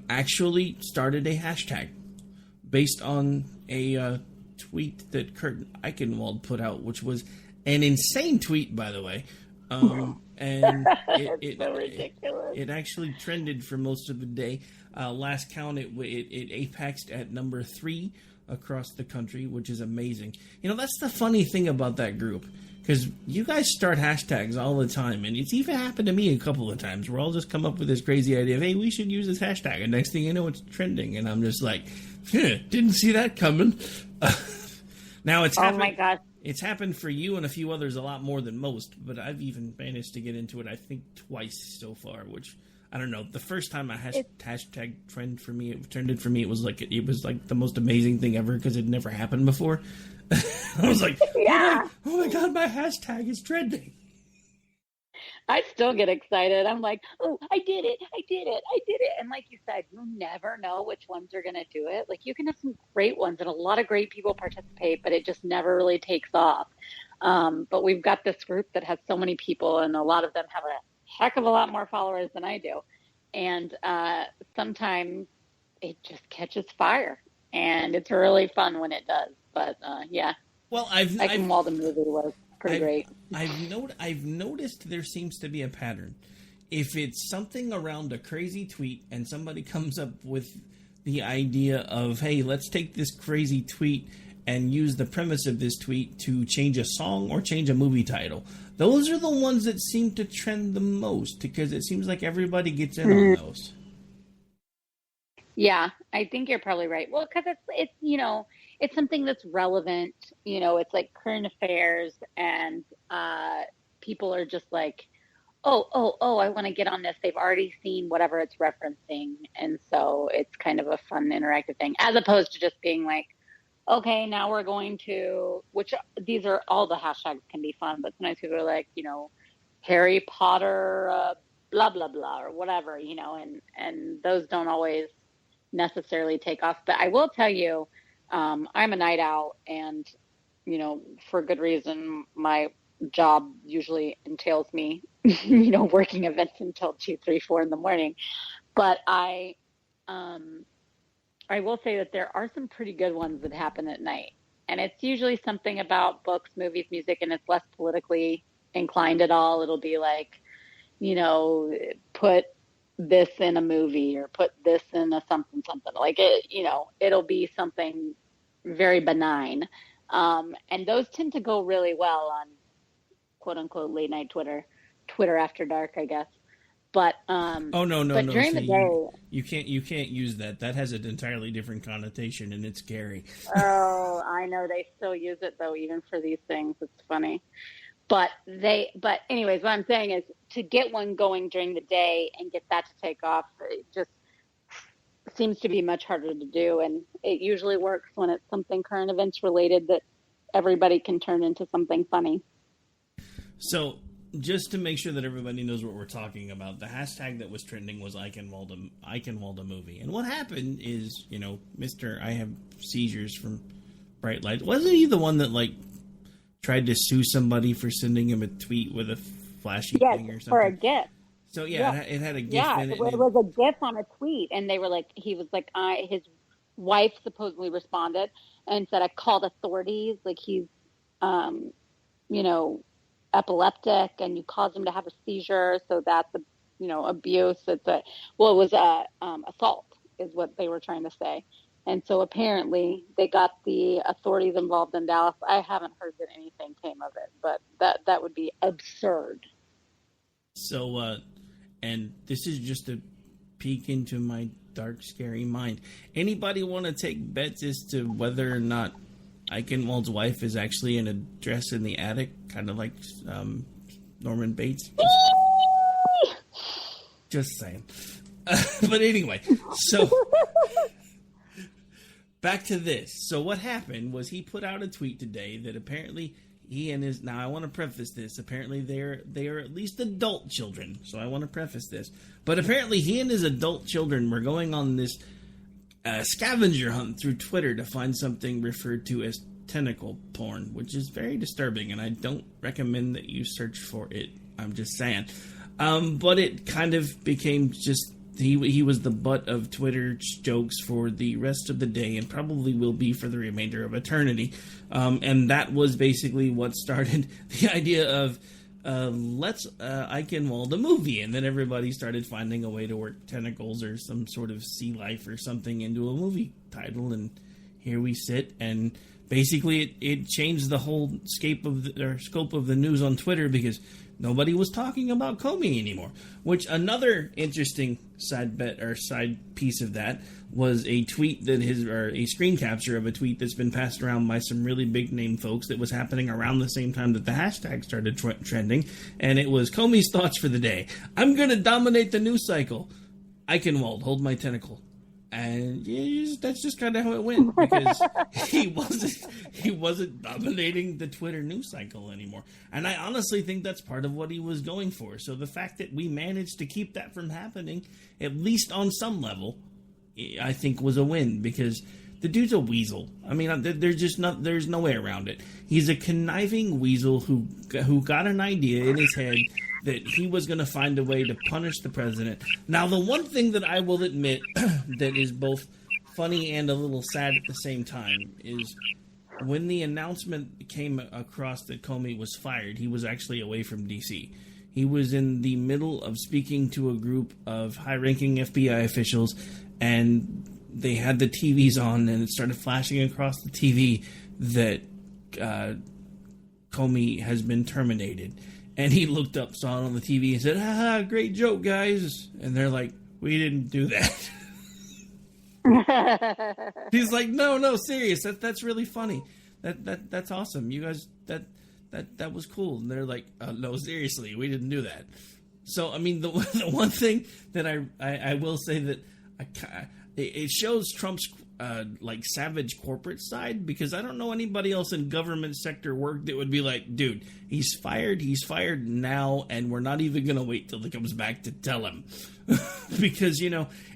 actually started a hashtag based on a tweet that Kurt Eichenwald put out, which was an insane tweet, by the way. And it's so ridiculous. It actually trended for most of the day. Last count, it apexed at number 3 across the country, which is amazing. You know, that's the funny thing about that group, because you guys start hashtags all the time, and it's even happened to me a couple of times where I'll just come up with this crazy idea of, hey, we should use this hashtag, and next thing you know, it's trending, and I'm just like, didn't see that coming. Now it's happened. Oh my God. It's happened for you and a few others a lot more than most, but I've even managed to get into it, I think, twice so far, which, I don't know. The first time a hashtag trended for me, it was like the most amazing thing ever because it never happened before. I was like, Yeah. oh my God, my hashtag is trending. I still get excited. I'm like, oh, I did it. And like you said, you never know which ones are going to do it. Like you can have some great ones and a lot of great people participate, but it just never really takes off. But we've got this group that has so many people and a lot of them have a heck of a lot more followers than I do. And sometimes it just catches fire and it's really fun when it does. But yeah. Well, I Can Wall the movie was pretty great. I've noticed there seems to be a pattern. If it's something around a crazy tweet and somebody comes up with the idea of, hey, let's take this crazy tweet and use the premise of this tweet to change a song or change a movie title, those are the ones that seem to trend the most because it seems like everybody gets in on those. Yeah, I think you're probably right. Well, because it's you know, it's something that's relevant. You know, it's like current affairs, and people are just like, oh, I want to get on this. They've already seen whatever it's referencing, and so it's kind of a fun, interactive thing, as opposed to just being like, okay, now we're going to, which these are all the hashtags can be fun, but sometimes people are like, you know, Harry Potter, blah blah blah, or whatever, you know, and those don't always necessarily take off. But I will tell you, I'm a night owl, and you know, for good reason. My job usually entails me, you know, working events until 2, 3, 4 in the morning. But I will say that there are some pretty good ones that happen at night, and it's usually something about books, movies, music, and it's less politically inclined at all. It'll be like, you know, put this in a movie or put this in a something like it, you know, it'll be something very benign. And those tend to go really well on quote unquote late night Twitter after dark, I guess. But no. During the day, you can't use that. That has an entirely different connotation, and it's scary. Oh, I know they still use it though, even for these things. It's funny. But anyways, what I'm saying is to get one going during the day and get that to take off, it just seems to be much harder to do. And it usually works when it's something current events related that everybody can turn into something funny. So just to make sure that everybody knows what we're talking about, the hashtag that was trending was I Can Wall the movie. And what happened is, you know, Mr. I have seizures from bright lights. Wasn't he the one that like tried to sue somebody for sending him a tweet with a flashy thing or something? For a GIF. So it had a GIF in it. Yeah, it was a GIF on a tweet, and they were like, he was like, his wife supposedly responded and said, I called authorities, like he's, you know, epileptic, and you caused him to have a seizure, so that's abuse. It was assault is what they were trying to say. And so apparently they got the authorities involved in Dallas. I haven't heard that anything came of it, but that would be absurd. So, and this is just a peek into my dark, scary mind. Anybody want to take bets as to whether or not Eichenwald's wife is actually in a dress in the attic, kind of like Norman Bates? Just saying. But anyway, so back to this. So what happened was he put out a tweet today that apparently he and his, now I want to preface this, apparently they are at least adult children, so I want to preface this, but apparently he and his adult children were going on this scavenger hunt through Twitter to find something referred to as tentacle porn, which is very disturbing, and I don't recommend that you search for it. I'm just saying. But it kind of became just, he was the butt of Twitter jokes for the rest of the day and probably will be for the remainder of eternity. And that was basically what started the idea of let's Eichenwald the movie. And then everybody started finding a way to work tentacles or some sort of sea life or something into a movie title. And here we sit, and basically it changed the whole scope of the news on Twitter because nobody was talking about Comey anymore. Which another interesting side piece of that was a tweet that a screen capture of a tweet that's been passed around by some really big name folks that was happening around the same time that the hashtag started trending, and it was Comey's thoughts for the day. I'm going to dominate the news cycle. Eichenwald, hold my tentacle. And that's just kind of how it went, because he wasn't dominating the Twitter news cycle anymore. And I honestly think that's part of what he was going for. So the fact that we managed to keep that from happening, at least on some level, I think was a win, because the dude's a weasel. I mean, there's no way around it. He's a conniving weasel who got an idea in his head that he was going to find a way to punish the president. Now, the one thing that I will admit that is both funny and a little sad at the same time is when the announcement came across that Comey was fired, he was actually away from D.C. He was in the middle of speaking to a group of high-ranking FBI officials, and they had the TVs on, and it started flashing across the TV that Comey has been terminated. And he looked up, saw it on the TV, and said, "Ha, great joke, guys." And they're like, "We didn't do that." He's like, "No, serious. That's really funny. That's awesome. You guys, that was cool." And they're like, "No, seriously, we didn't do that." So, I mean, the one thing that I will say that it shows Trump's like savage corporate side, because I don't know anybody else in government sector work that would be like, "Dude, he's fired now, and we're not even going to wait till he comes back to tell him." Because,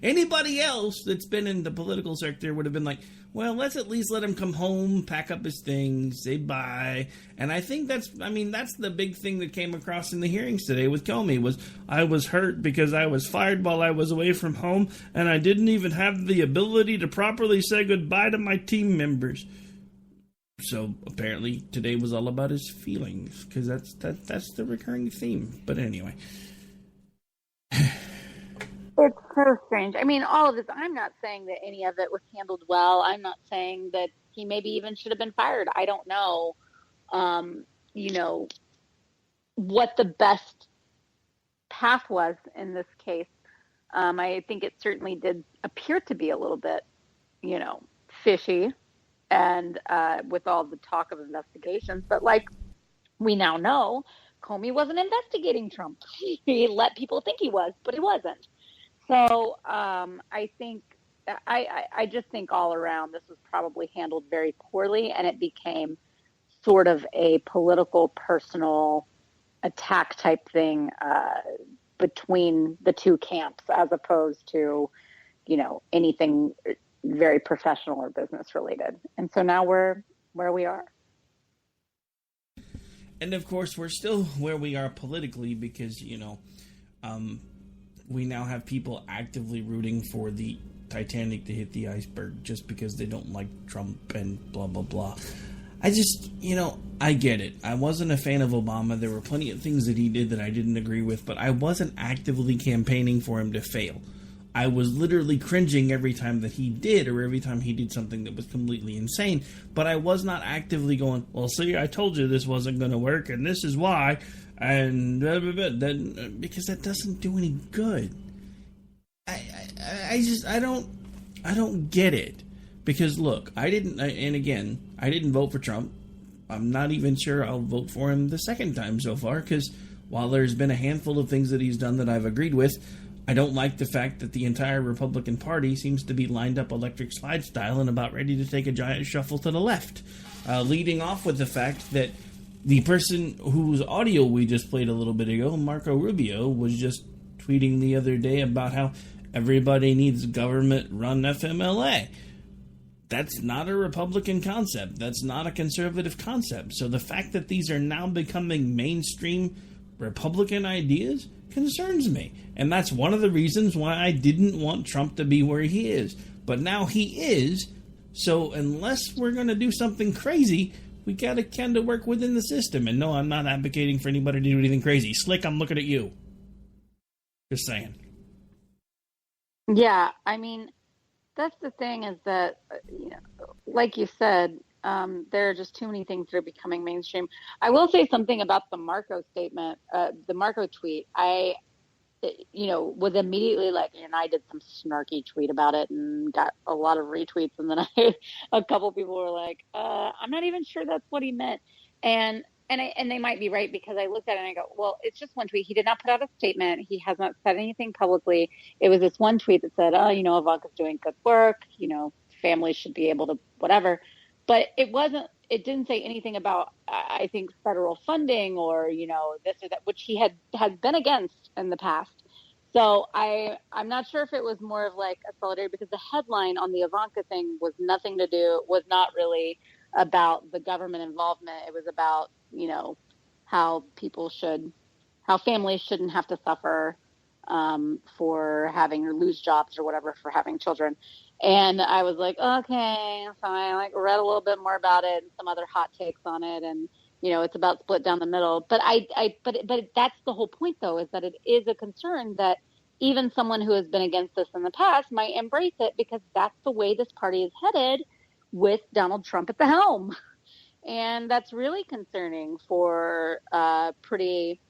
anybody else that's been in the political sector would have been like, "Well, let's at least let him come home, pack up his things, say bye." And I think that's the big thing that came across in the hearings today with Comey was, "I was hurt because I was fired while I was away from home, and I didn't even have the ability to properly say goodbye to my team members." So apparently today was all about his feelings, because that's the recurring theme. But anyway. It's so strange. I mean, all of this, I'm not saying that any of it was handled well. I'm not saying that he maybe even should have been fired. I don't know, what the best path was in this case. I think it certainly did appear to be a little bit, fishy, and with all the talk of investigations. But like we now know, Comey wasn't investigating Trump. He let people think he was, but he wasn't. So I just think all around this was probably handled very poorly, and it became sort of a political, personal attack type thing between the two camps, as opposed to, anything very professional or business related. And so now we're where we are. And of course, we're still where we are politically because, we now have people actively rooting for the Titanic to hit the iceberg just because they don't like Trump and blah, blah, blah. I just, I get it. I wasn't a fan of Obama. There were plenty of things that he did that I didn't agree with, but I wasn't actively campaigning for him to fail. I was literally cringing every time that he did, or every time he did something that was completely insane, but I was not actively going, "Well, see, I told you this wasn't going to work, and this is why," and blah, blah, blah, then, because that doesn't do any good. I don't get it. Because look, I didn't vote for Trump. I'm not even sure I'll vote for him the second time so far, because while there's been a handful of things that he's done that I've agreed with, I don't like the fact that the entire Republican Party seems to be lined up electric slide style and about ready to take a giant shuffle to the left. Leading off with the fact that the person whose audio we just played a little bit ago, Marco Rubio, was just tweeting the other day about how everybody needs government-run FMLA. That's not a Republican concept. That's not a conservative concept. So the fact that these are now becoming mainstream Republican ideas concerns me. And that's one of the reasons why I didn't want Trump to be where he is. But now he is. So unless we're going to do something crazy, we got to kind of work within the system. And no, I'm not advocating for anybody to do anything crazy. Slick, I'm looking at you. Just saying. Yeah, I mean, that's the thing is that, like you said, there are just too many things that are becoming mainstream. I will say something about the Marco statement, the Marco tweet. I was immediately like, and I did some snarky tweet about it and got a lot of retweets. And then a couple people were like, I'm not even sure that's what he meant. And and they might be right, because I looked at it and I go, well, it's just one tweet. He did not put out a statement. He has not said anything publicly. It was this one tweet that said, oh, Ivanka's doing good work. Families should be able to whatever. But it didn't say anything about, I think, federal funding or, this or that, which he had been against in the past. So I'm not sure if it was more of like a solidarity, because the headline on the Ivanka thing was not really about the government involvement. It was about, how families shouldn't have to suffer for having or lose jobs or whatever for having children. And I was like, okay, so I read a little bit more about it and some other hot takes on it. And, it's about split down the middle. But but that's the whole point, though, is that it is a concern that even someone who has been against this in the past might embrace it, because that's the way this party is headed with Donald Trump at the helm. And that's really concerning for pretty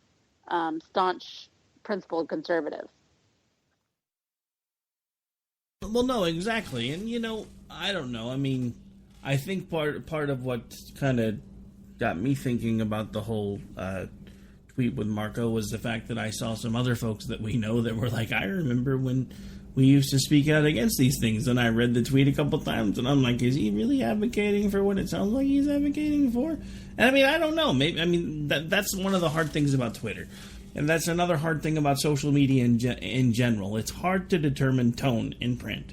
staunch, principled conservatives. Well, no, exactly. And, I don't know. I mean, I think part of what kind of got me thinking about the whole tweet with Marco was the fact that I saw some other folks that we know that were like, I remember when we used to speak out against these things. And I read the tweet a couple times, and I'm like, is he really advocating for what it sounds like he's advocating for? And I mean, I don't know. Maybe that's one of the hard things about Twitter. And that's another hard thing about social media in general. It's hard to determine tone in print,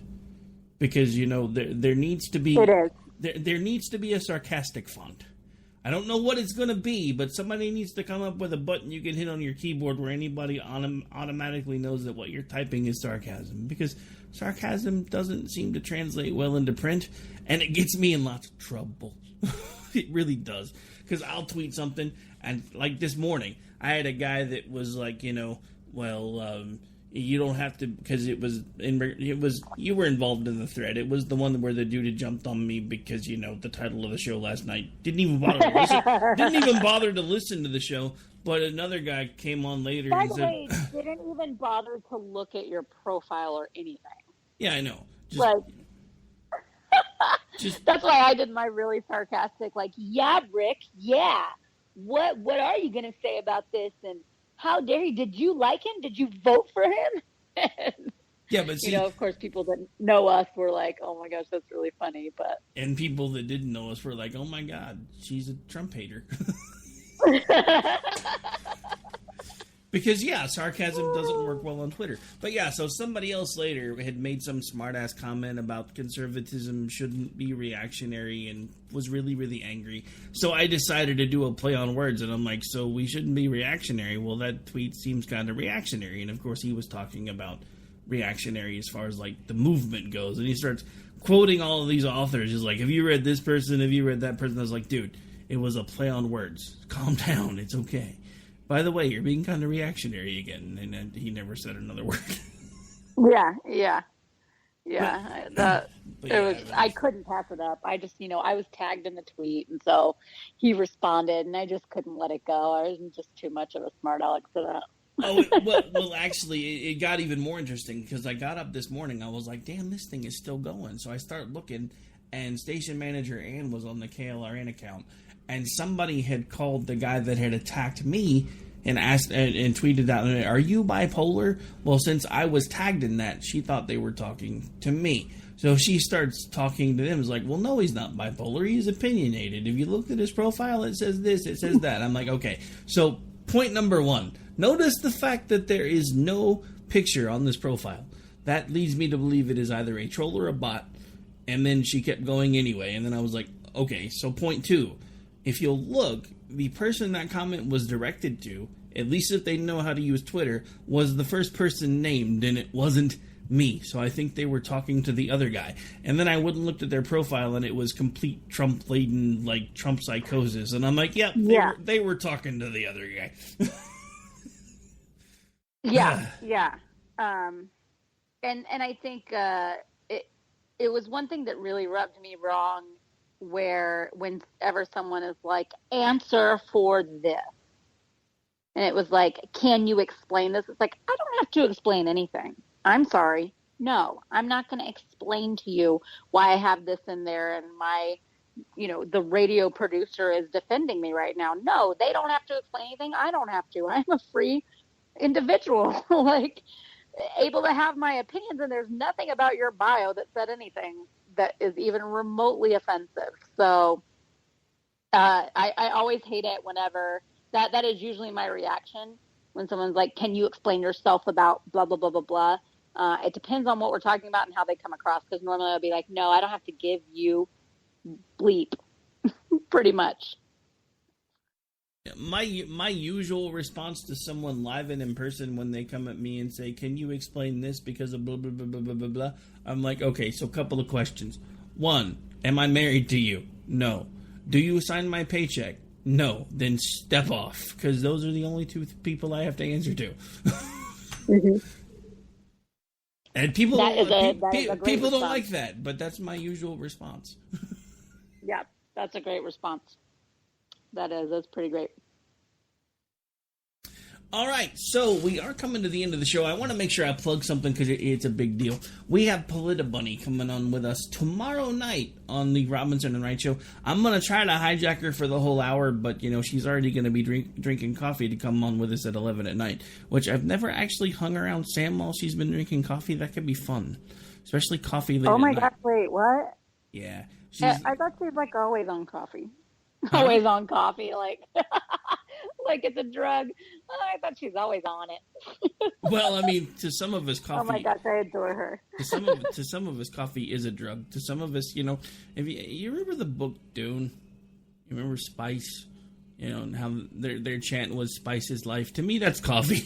because there needs to be there needs to be a sarcastic font. I don't know what it's going to be, but somebody needs to come up with a button you can hit on your keyboard where anybody automatically knows that what you're typing is sarcasm, because sarcasm doesn't seem to translate well into print, and it gets me in lots of trouble. It really does, because I'll tweet something, and like this morning, I had a guy that was like, you don't have to, because you were involved in the thread. It was the one where the dude had jumped on me because, the title of the show last night. Didn't even bother to listen to the show. But another guy came on later. By the way, didn't even bother to look at your profile or anything. Yeah, I know. That's why I did my really sarcastic, yeah, Rick, yeah. What are you going to say about this? And how dare you? Did you like him? Did you vote for him? Yeah, but see, of course, people that know us were like, "Oh my gosh, that's really funny." But and people that didn't know us were like, "Oh my God, she's a Trump hater." Because sarcasm doesn't work well on Twitter. But so somebody else later had made some smart-ass comment about conservatism shouldn't be reactionary and was really, really angry. So I decided to do a play on words, and I'm like, so we shouldn't be reactionary. Well, that tweet seems kind of reactionary. And of course he was talking about reactionary as far as the movement goes. And he starts quoting all of these authors. He's like, have you read this person? Have you read that person? I was like, dude, it was a play on words. Calm down. It's okay. By the way, you're being kind of reactionary again. And he never said another word. Yeah. I couldn't pass it up. I just, I was tagged in the tweet, and so he responded, and I just couldn't let it go. I was just too much of a smart aleck for that. Well, actually, it got even more interesting, because I got up this morning. I was like, damn, this thing is still going. So I started looking, and station manager Ann was on the KLRN account. And somebody had called the guy that had attacked me and asked and tweeted out, are you bipolar? Well, since I was tagged in that, she thought they were talking to me. So she starts talking to them. It's like, well, no, he's not bipolar. He's opinionated. If you looked at his profile, it says this, it says that. I'm like, okay. So point number one, notice the fact that there is no picture on this profile. That leads me to believe it is either a troll or a bot. And then she kept going anyway. And then I was like, okay, so point two. If you'll look, the person that comment was directed to, at least if they know how to use Twitter, was the first person named, and it wasn't me. So I think they were talking to the other guy. And then I went and looked at their profile, and it was complete Trump-laden, Trump psychosis. And I'm like, yep, they were talking to the other guy. Yeah. And I think it was one thing that really rubbed me wrong, where whenever someone is like, answer for this, and it was like, can you explain this? It's like, I don't have to explain anything. I'm sorry. No, I'm not going to explain to you why I have this in there and my the radio producer is defending me right now. No, they don't have to explain anything. I don't have to. I'm a free individual, like, able to have my opinions, and there's nothing about your bio that said anything that is even remotely offensive. So I always hate it whenever that is usually my reaction when someone's like, can you explain yourself about blah, blah, blah, blah, blah. It depends on what we're talking about and how they come across, because normally I'll be like, no, I don't have to give you bleep, pretty much. My usual response to someone live and in person when they come at me and say, can you explain this because of blah, blah, blah, blah, blah, blah, blah, I'm like, okay, so a couple of questions. 1, am I married to you? No. Do you sign my paycheck? No. Then step off, because those are the only 2 people I have to answer to. Mm-hmm. And people people don't like that, but that's my usual response. Yeah, that's a great response. That's pretty great. All right, so we are coming to the end of the show. I want to make sure I plug something because it's a big deal. We have Polita Bunny coming on with us tomorrow night on the Robinson and Wright Show. I'm going to try to hijack her for the whole hour, but, she's already going to be drinking coffee to come on with us at 11 at night, which I've never actually hung around Sam while she's been drinking coffee. That could be fun, especially coffee late at night. Oh, my gosh, wait, what? Yeah. I thought she was, like, always on coffee. Always on coffee, like like it's a drug. I thought she's always on it. Well, I mean, to some of us, coffee. Oh my gosh, I adore her. to some of us, coffee is a drug. To some of us, if you remember the book Dune, you remember Spice, and how their chant was "Spice is life." To me, that's coffee.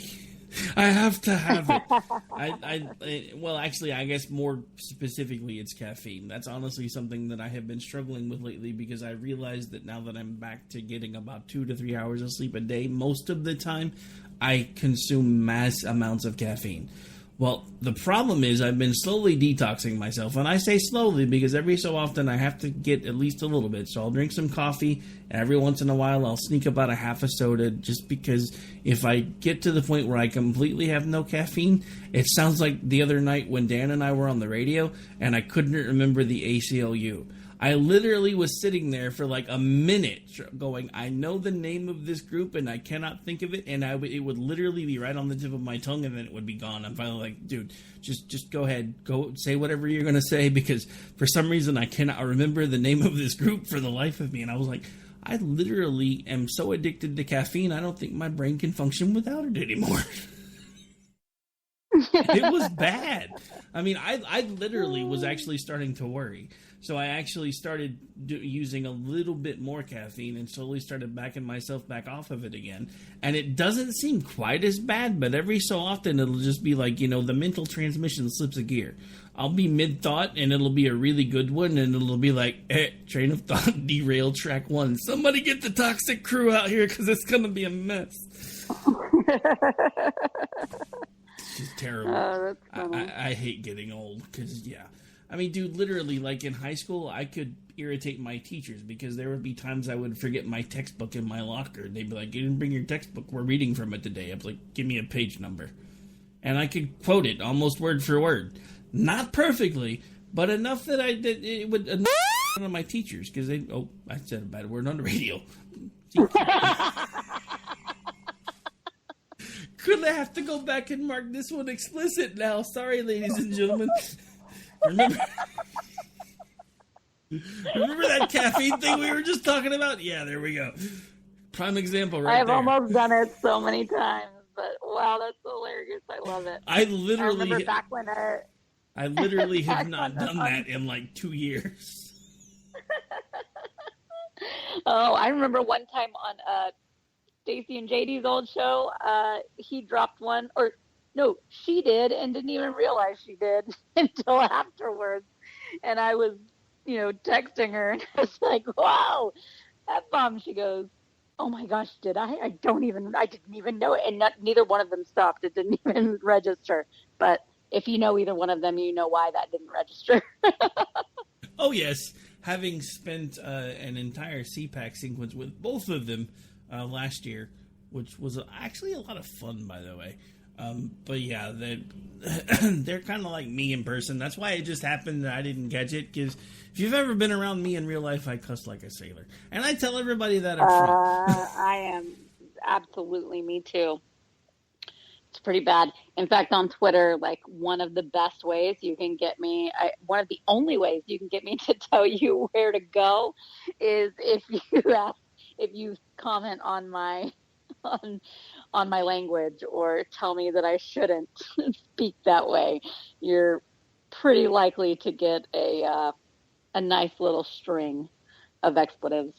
I have to have it. Well, actually, I guess more specifically, it's caffeine. That's honestly something that I have been struggling with lately, because I realized that now that I'm back to getting about 2 to 3 hours of sleep a day, most of the time, I consume mass amounts of caffeine. Well, the problem is I've been slowly detoxing myself, and I say slowly because every so often I have to get at least a little bit. So I'll drink some coffee, and every once in a while I'll sneak about a half a soda, just because if I get to the point where I completely have no caffeine, it sounds like the other night when Dan and I were on the radio and I couldn't remember the ACLU. I literally was sitting there for like a minute going, I know the name of this group and I cannot think of it, and it would literally be right on the tip of my tongue and then it would be gone. I'm finally like, dude, just go ahead, go say whatever you're going to say, because for some reason I cannot remember the name of this group for the life of me. And I was like, I literally am so addicted to caffeine, I don't think my brain can function without it anymore. It was bad. I mean, I literally was actually starting to worry. So I actually started using a little bit more caffeine and slowly started backing myself back off of it again. And it doesn't seem quite as bad, but every so often it'll just be like, the mental transmission slips a gear. I'll be mid-thought and it'll be a really good one, and it'll be like, train of thought derailed, track 1. Somebody get the toxic crew out here because it's going to be a mess. It's terrible. Oh, that's funny. I hate getting old because, yeah. I mean, dude, literally, like in high school, I could irritate my teachers because there would be times I would forget my textbook in my locker. They'd be like, you didn't bring your textbook. We're reading from it today. I was like, give me a page number. And I could quote it almost word for word. Not perfectly, but enough that it would annoy one of my teachers because I said a bad word on the radio. Could I have to go back and mark this one explicit now? Sorry, ladies and gentlemen. Remember that caffeine thing we were just talking about? Yeah, there we go. Prime example right there. I've almost done it so many times, but wow, that's hilarious. I love it. I remember back when I literally have not done that in like 2 years. Oh, I remember one time on Stacy and JD's old show, he dropped one, or no, she did, and didn't even realize she did until afterwards. And I was, texting her, and I was like, wow, F-bomb. She goes, oh my gosh, did I? I didn't even know it. And neither one of them stopped. It didn't even register. But if you know either one of them, you know why that didn't register. Oh, yes. Having spent an entire CPAC sequence with both of them last year, which was actually a lot of fun, by the way. But yeah, they're kind of like me in person. That's why it just happened that I didn't catch it, because if you've ever been around me in real life, I cuss like a sailor. And I tell everybody that up front. I am absolutely me too. It's pretty bad. In fact, on Twitter, like one of the best ways you can get me, one of the only ways you can get me to tell you where to go is if you comment on my on my language or tell me that I shouldn't speak that way. You're pretty likely to get a nice little string of expletives.